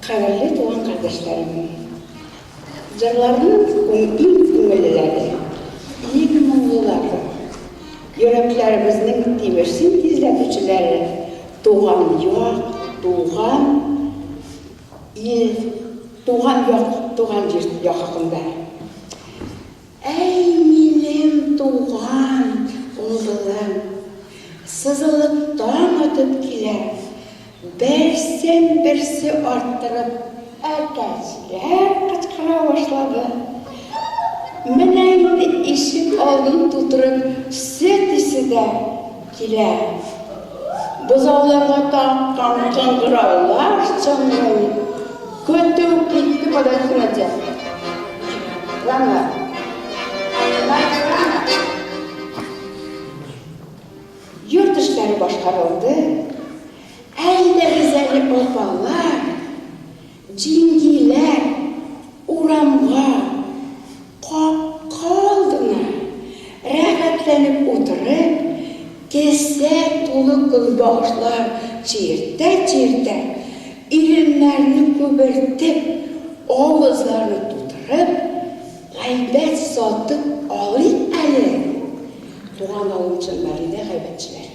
Қадірлі туған қардаштарым, жырлардың ең көңілділері, ең мұңлылары, йөрәкләребезнең тимерсен тизләтүчеләре, туган як, туган ил, туган як, туган җир хакында. Әй минем туган улым, сызылып таң атып килә, берсен-берсе арттырып, әтәчләр кычкыра башлады. Менә инде ишек алдын тутырып, сөт исе дә килә. Бозауларга таккан кыңгыраулар чыңлый. Көтү китте подачнада. Рана. Йорт эшләре башкарылды. Әлдә гүзәл апалар, җиңгиләр урамга калдылар. Рәхәтләнеп утырып, кесә тулы кызбагышлар чиртә-чиртә, иреннәрне күбертеп, авызларны тутырып, гайбәт сатып алыйк әле. Туган авылчан Мәлидә гайбәтчеләр.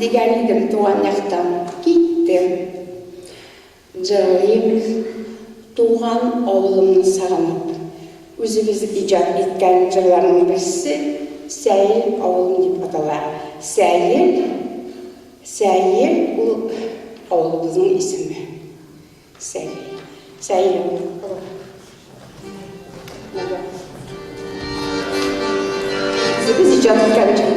деген едім туған жақтан. Кеттім. Жырлаймыз туған ауылымны сағынып. Өзіміз ижад еткен жырларының бірісі Сәйел ауылым деп аталады. Сәйел ол ауылымыздың есімі. Сәйел ауылы. Өзіміз ижад еткен жыр.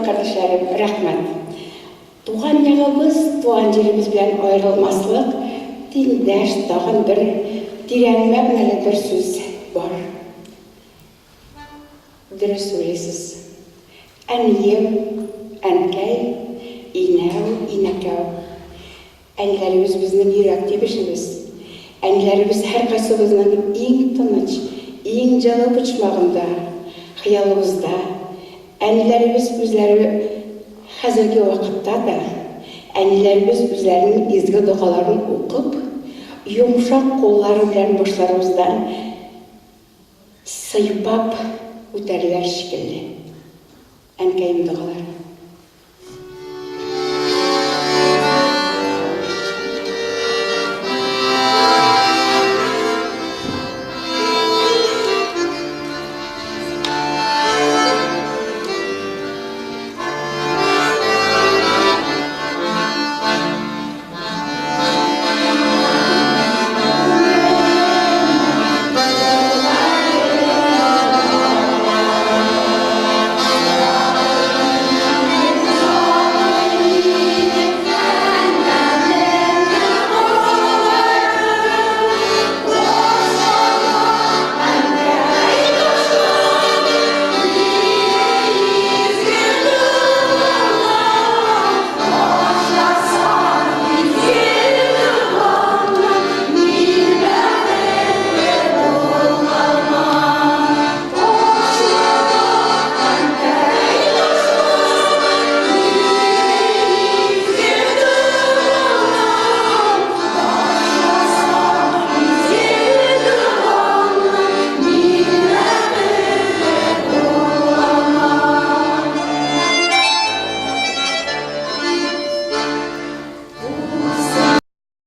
Kardeşlerim, rahmet. Туған ягыбыз, туған жерimiz белән айрылмаслык, диндар тагын бер тирән мәгънәле бер сүз бар. Дөрес сөйлисез. Әнием, әнкәй, инәү, инәкәү. Әниләребез безнең йөрәк тибешебез. Әниләребез һәркайсыбызның иң тыныч, иң җылы почмагында, хыялыбызда. Әниләребез үзләре хәзерге вакытта да әниләребез үзләренең изге дугаларын укып, йомшак куллары белән башларыбыздан сыйпап үтәрләр шикелле. Әнкәем дугалары.